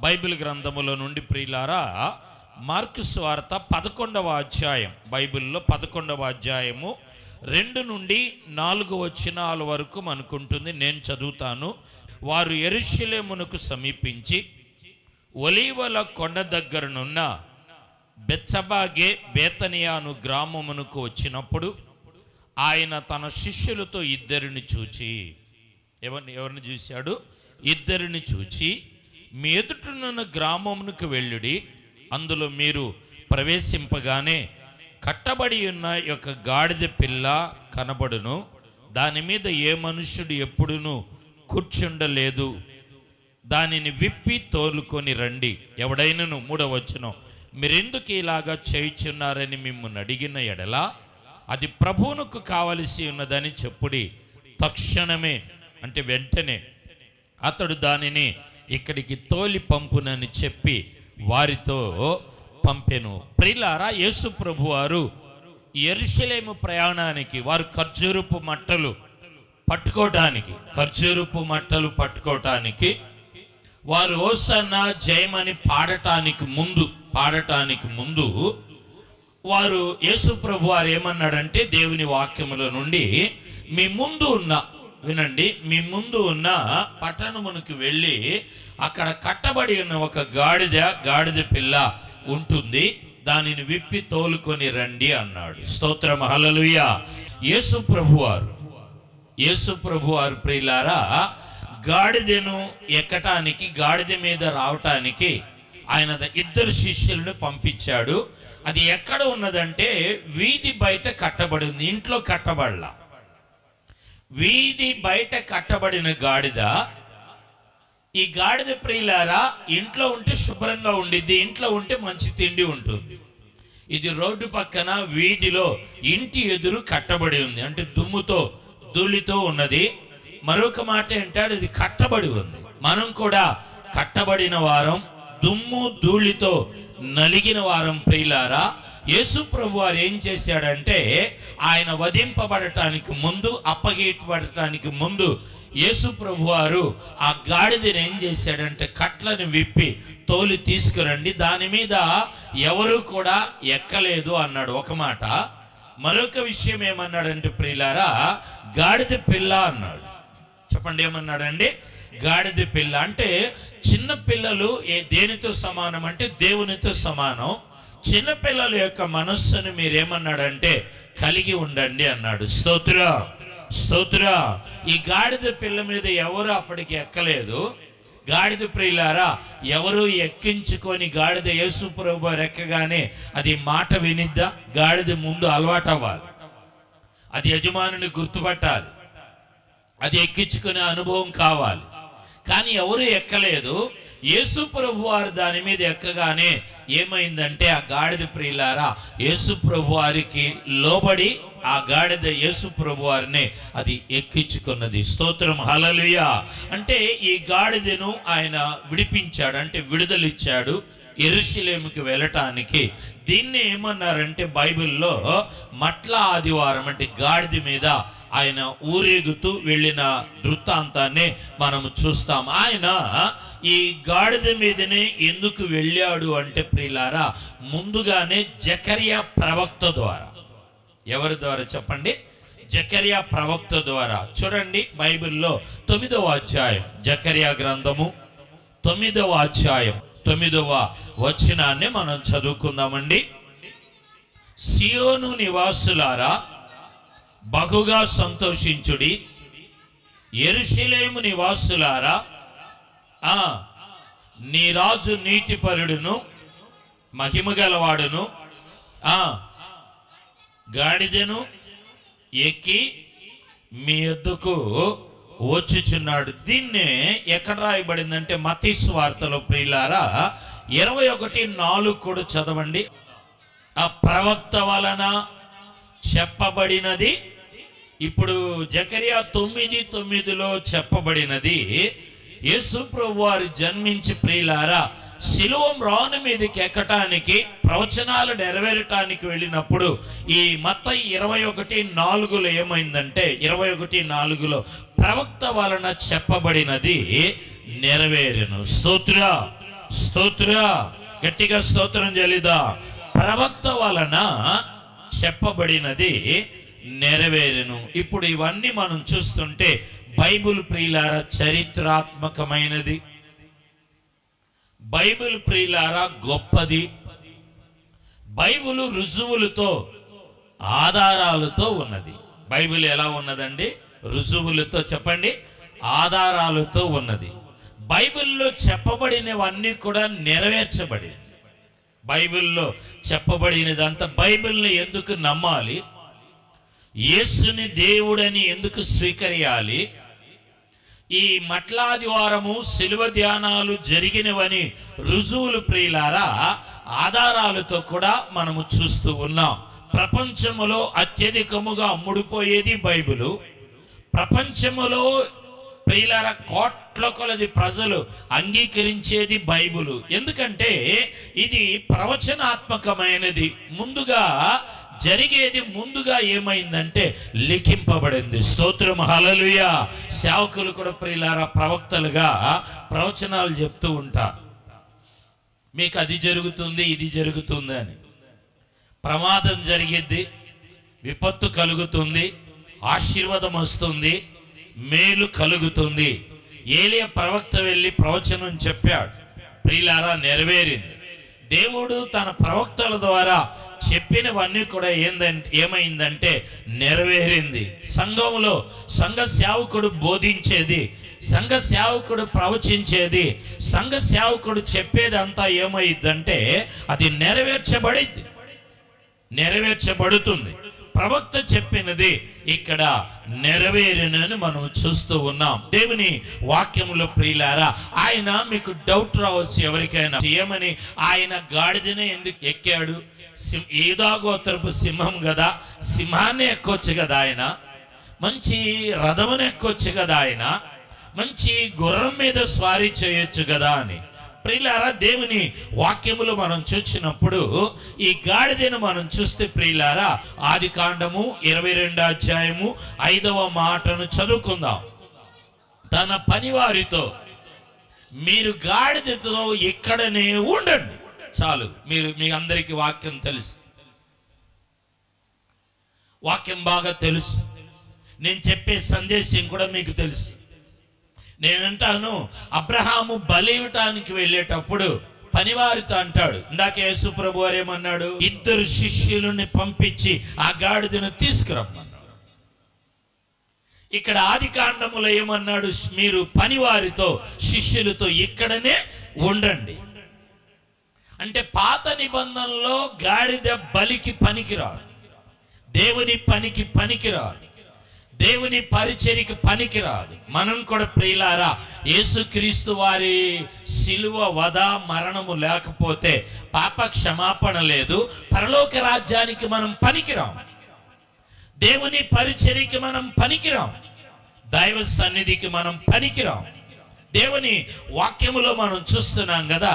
Bible గ్రంథములో నుండి ప్రియులారా, మార్కు సువార్త 11వ అధ్యాయం, బైబిల్లో 11వ అధ్యాయము 2 నుండి 4 వచనాల వరకు మనకుంటుంది. నేను చదువుతాను. వారు యెరూషలేమునకు సమీపించి ఒలీవల కొండ దగ్గరనున్న బెత్సబాగే బేతనియాను గ్రామమునకు వచ్చినప్పుడు ఆయన తన శిష్యులతో ఇద్దరిని చూచి, ఎవరిని చూశాడు? ఇద్దరిని చూచి, మీ ఎదుటనున్న గ్రామమునకు వెళ్ళుడి, అందులో మీరు ప్రవేశింపగానే కట్టబడి ఉన్న యొక్క గాడిద పిల్ల కనబడును, దాని మీద ఏ మనుష్యుడు ఎప్పుడునూ కూర్చుండలేదు, దానిని విప్పి తోలుకొని రండి. ఎవడైనను 3వ వచనం, మీరెందుకు ఇలాగా చేయుచున్నారని మిమ్మల్ని అడిగిన ఎడల అది ప్రభువునకు కావలసి ఉన్నదని చెప్పుడి. తక్షణమే, అంటే వెంటనే అతడు దానిని ఇక్కడికి తోలి పంపునని చెప్పి వారితో పంపెను. ప్రియులారా, యేసు ప్రభు వారు యెరూషలేము ప్రయాణానికి వారు ఖర్జూరపు మట్టలు పట్టుకోవటానికి వారు హోసన్నా జయమని పాడటానికి ముందు వారు యేసు ప్రభు వారు ఏమన్నాడంటే, దేవుని వాక్యముల నుండి మీ ముందు ఉన్న పట్టణమునకు వెళ్ళి అక్కడ కట్టబడి ఉన్న ఒక గాడిద పిల్ల ఉంటుంది, దానిని విప్పి తోలుకొని రండి అన్నాడు. స్తోత్రం, హల్లెలూయా. యేసు ప్రభు వారు ప్రియులారా, గాడిదను ఎక్కటానికి, గాడిద మీద రావటానికి ఆయన 2 శిష్యులను పంపించాడు. అది ఎక్కడ ఉన్నదంటే వీధి బయట కట్టబడి ఉంది, ఇంట్లో కట్టబడలా. వీధి బయట కట్టబడిన గాడిద. ఈ గాడిద ప్రియులారా ఇంట్లో ఉంటే శుభ్రంగా ఉండిద్ది, ఇంట్లో ఉంటే మంచి తిండి ఉంటుంది. ఇది రోడ్డు పక్కన వీధిలో ఇంటి ఎదురు కట్టబడి ఉంది, అంటే దుమ్ముతో ధూళితో ఉన్నది. మరొక మాట ఏంటాడు, ఇది కట్టబడి ఉంది. మనం కూడా కట్టబడిన వారం, దుమ్ము ధూళితో నలిగిన వారం. ప్రియులారా, యేసు ప్రభు వారు ఏం చేశాడంటే, ఆయన వధింపబడటానికి ముందు, అప్పగింపబడటానికి ముందు యేసు ప్రభు వారు ఆ గాడిదని ఏం చేశాడంటే కట్లను విప్పి తోలి తీసుకురండి, దాని మీద ఎవరు కూడా ఎక్కలేదు అన్నాడు ఒక మాట. మరొక విషయం ఏమన్నాడంటే ప్రియులారా, గాడిద పిల్ల అన్నాడు. చెప్పండి, ఏమన్నాడండి? గాడిద పిల్ల. అంటే చిన్న పిల్లలు దేనితో సమానం అంటే దేవునితో సమానం. చిన్న పిల్లల యొక్క మనస్సును మీరేమన్నాడంటే కలిగి ఉండండి అన్నాడు. స్తోత్ర. ఈ గాడిద పిల్ల మీద ఎవరు అప్పటికి ఎక్కలేదు. గాడిద ప్రియులారా ఎవరు ఎక్కించుకొని గాడిద యేసు ప్రభు ఎక్కగానే అది మాట వినిద్దా? గాడిద ముందు అలవాటు అవ్వాలి, అది యజమానుని గుర్తుపట్టాలి, అది ఎక్కించుకునే అనుభవం కావాలి. కానీ ఎవరు ఎక్కలేదు. యేసు ప్రభు వారు దాని మీద ఎక్కగానే ఏమైందంటే ఆ గాడిద ప్రియులారా యేసు ప్రభు వారికి లోబడి ఆ గాడిద యేసు ప్రభు వారిని అది ఎక్కించుకున్నది. స్తోత్రం, హల్లెలూయా. అంటే ఈ గాడిదను ఆయన విడిపించాడు, అంటే విడుదలిచ్చాడు యెరూషలేముకి వెళ్ళటానికి. దీన్ని ఏమన్నారంటే బైబిల్లో మట్ల ఆదివారం, అంటే గాడిద మీద ఆయన ఊరేగుతూ వెళ్ళిన వృత్తాంతాన్ని మనము చూస్తాం. ఆయన ఈ గాడిద మీదనే ఎందుకు వెళ్ళాడు అంటే ప్రియులారా, ముందుగానే జకర్యా ప్రవక్త ద్వారా. ఎవరి ద్వారా చెప్పండి? జకర్యా ప్రవక్త ద్వారా. చూడండి, బైబిల్లో 9వ అధ్యాయం, జకర్యా గ్రంథము 9వ అధ్యాయం 9వ వచనాన్ని మనం చదువుకుందామండి. సియోను నివాసులారా బహుగా సంతోషించుడి, యెరూషలేము నివాసులారా నీ రాజు నీతిపరుడును మహిమగలవాడును గాడిదను ఎక్కి మీ యొద్దకు వచ్చుచున్నాడు. దీన్నే ఎక్కడ రాయబడిందంటే మత్తయి సువార్తలో ప్రియులారా 21:4 కూడా చదవండి. ఆ ప్రవక్త వలన చెప్పబడినది, ఇప్పుడు జకర్యా 9:9లో చెప్పబడినది. యేసు ప్రభు వారు జన్మించి ప్రియులారా శిలువ మ్రాను మీదకి ఎక్కటానికి, ప్రవచనాలు నెరవేరటానికి వెళ్ళినప్పుడు ఈ మత్తయి 21:4లో ఏమైందంటే 21:4లో ప్రవక్త వలన చెప్పబడినది నెరవేరును. స్తోత్ర. స్తోత్ర, గట్టిగా స్తోత్రం చెల్లిదా. ప్రవక్త వలన చెప్పబడినది నెరవేరును. ఇప్పుడు ఇవన్నీ మనం చూస్తుంటే బైబిల్ ప్రియులారా చరిత్రాత్మకమైనది, బైబిల్ ప్రియులారా గొప్పది. బైబిల్ రుజువులతో, ఆధారాలతో ఉన్నది. బైబిల్ ఎలా ఉన్నదండి? రుజువులతో, చెప్పండి, ఆధారాలతో ఉన్నది. బైబిల్లో చెప్పబడినవన్నీ కూడా నెరవేర్చబడింది. బైబిల్లో చెప్పబడినదంతా, బైబిల్ని ఎందుకు నమ్మాలి, యేసుని దేవుడని ఎందుకు స్వీకరించాలి, ఈ మట్లాదివారము శిలువ ధ్యానాలు జరిగినవని రుజువులు ప్రియులారా ఆధారాలతో కూడా మనము చూస్తూ ఉన్నాం. ప్రపంచములో అత్యధికముగా అమ్ముడుపోయేది బైబిలు. ప్రపంచములో ప్రియులారా కోట్ల కొలది ప్రజలు అంగీకరించేది బైబిలు. ఎందుకంటే ఇది ప్రవచనాత్మకమైనది. ముందుగా జరిగేది ముందుగా ఏమైందంటే లిఖింపబడింది. స్తోత్రం, హల్లెలూయా. సేవకులు కూడా ప్రియులారా ప్రవక్తలుగా ప్రవచనాలు చెప్తూ ఉంటారు. మీకు అది జరుగుతుంది, ఇది జరుగుతుంది అని. ప్రమాదం జరిగిద్ది, విపత్తు కలుగుతుంది, ఆశీర్వాదం వస్తుంది, మేలు కలుగుతుంది. ఏలియా ప్రవక్త వెళ్ళి ప్రవచనం చెప్పాడు, ప్రియులారా నెరవేరింది. దేవుడు తన ప్రవక్తల ద్వారా చెప్పినవన్నీ కూడా ఏమైందంటే నెరవేరింది. సంఘంలో సంఘ సేవకుడు బోధించేది, సంఘ సేవకుడు ప్రవచించేది, సంఘ సేవకుడు చెప్పేది అంతా ఏమైందంటే అది నెరవేర్చబడుతుంది. ప్రవక్త చెప్పినది ఇక్కడ నెరవేరినని మనం చూస్తూ ఉన్నాం. దేవుని వాక్యంలో ప్రియులారా, ఆయన మీకు డౌట్ రావచ్చు ఎవరికైనా, ఏమని? ఆయన గాడిదనే ఎందుకు ఎక్కాడు? యూదా గోత్రపు సింహం కదా, సింహాన్ని ఎక్కొచ్చు కదా, ఆయన మంచి రథమును ఎక్కొచ్చు కదా, ఆయన మంచి గుర్రం మీద స్వారీ చేయొచ్చు కదా అని. ప్రియులారా, దేవుని వాక్యములు మనం చూసినప్పుడు ఈ గాడిదను మనం చూస్తే ప్రియులారా, ఆదికాండము 22వ అధ్యాయము 5వ మాటను చదువుకుందాం. తన పనివారితో మీరు గాడిదతో ఇక్కడనే ఉండండి. చాలు, మీ అందరికీ వాక్యం తెలుసు, వాక్యం బాగా తెలుసు. నేను చెప్పే సందేశం కూడా మీకు తెలుసు. నేనంటాను, అబ్రహాము బలి ఇవ్వటానికి వెళ్ళేటప్పుడు పనివారితో అంటాడు, ఇందాక యేసు ప్రభు వారు ఏమన్నాడు? 2 శిష్యులని పంపించి ఆ గాడిదను తీసుకురమ్మన్నాడు. ఇక్కడ ఆదికాండములో ఏమన్నాడు? మీరు పనివారితో, శిష్యులతో ఇక్కడనే ఉండండి. అంటే పాత నిబంధనలో గాడిద బలికి పనికిరాదు, దేవుని పనికి పనికిరాదు, దేవుని పరిచర్యకి పనికిరాదు. మనం కూడా ప్రియులారా, యేసుక్రీస్తు వారి శిలువ వధ మరణము లేకపోతే పాప క్షమాపణ లేదు, పరలోక రాజ్యానికి మనం పనికిరాం, దేవుని పరిచర్యకి మనం పనికిరాం, దైవ సన్నిధికి మనం పనికిరాం. దేవుని వాక్యములో మనం చూస్తున్నాం కదా,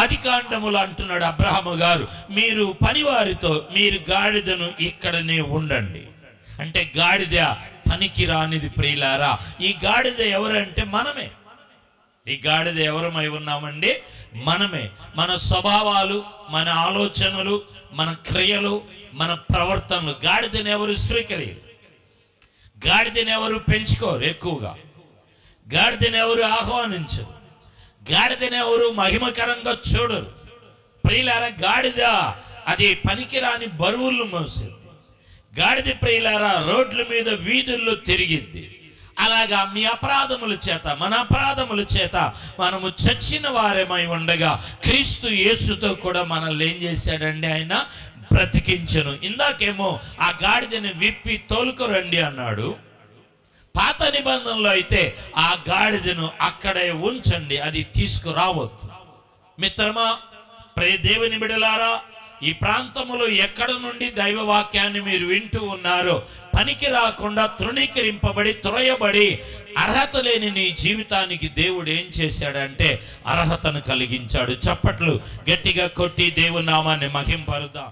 ఆదికాండములో అంటున్నాడు అబ్రహాము గారు, మీరు పనివారితో మీరు గాడిదను ఇక్కడనే ఉండండి. అంటే గాడిద పనికి రానిది ప్రియులారా. ఈ గాడిద ఎవరంటే మనమే. ఈ గాడిద ఎవరమై ఉన్నామండి? మనమే. మన స్వభావాలు, మన ఆలోచనలు, మన క్రియలు, మన ప్రవర్తనలు. గాడిదని ఎవరు స్వీకరించరు, గాడిదని ఎవరు పెంచుకోరు, ఎక్కువగా గాడిదని ఎవరు ఆహ్వానించరు, గాడిదని ఎవరు మహిమకరంగా చూడరు. ప్రియులారా, గాడిద అది పనికిరాని బరువులు మోసేది. గాడిద ప్రియులారా రోడ్ల మీద వీధుల్లో తిరిగిద్ది. అలాగా మీ అపరాధముల చేత, మన అపరాధముల చేత మనము చచ్చిన వారేమై ఉండగా క్రీస్తు యేసుతో కూడా మనల్ని ఏం చేశాడండి? ఆయన బ్రతికించను. ఇందాకేమో ఆ గాడిదని విప్పి తోలుకురండి అన్నాడు. పాత నిబంధనలో అయితే ఆ గాడిదను అక్కడే ఉంచండి, అది తీసుకురావద్దు. మిత్రమా, దేవుని బిడ్డలారా, ఈ ప్రాంతములో ఎక్కడ నుండి దైవ వాక్యాన్ని మీరు వింటూ ఉన్నారో, పనికి రాకుండా తృణీకరింపబడి త్రోయబడి అర్హత లేని నీ జీవితానికి దేవుడు ఏం చేశాడంటే అర్హతను కలిగించాడు. చప్పట్లు గట్టిగా కొట్టి దేవుని నామాన్ని మహింపరుద్దాం.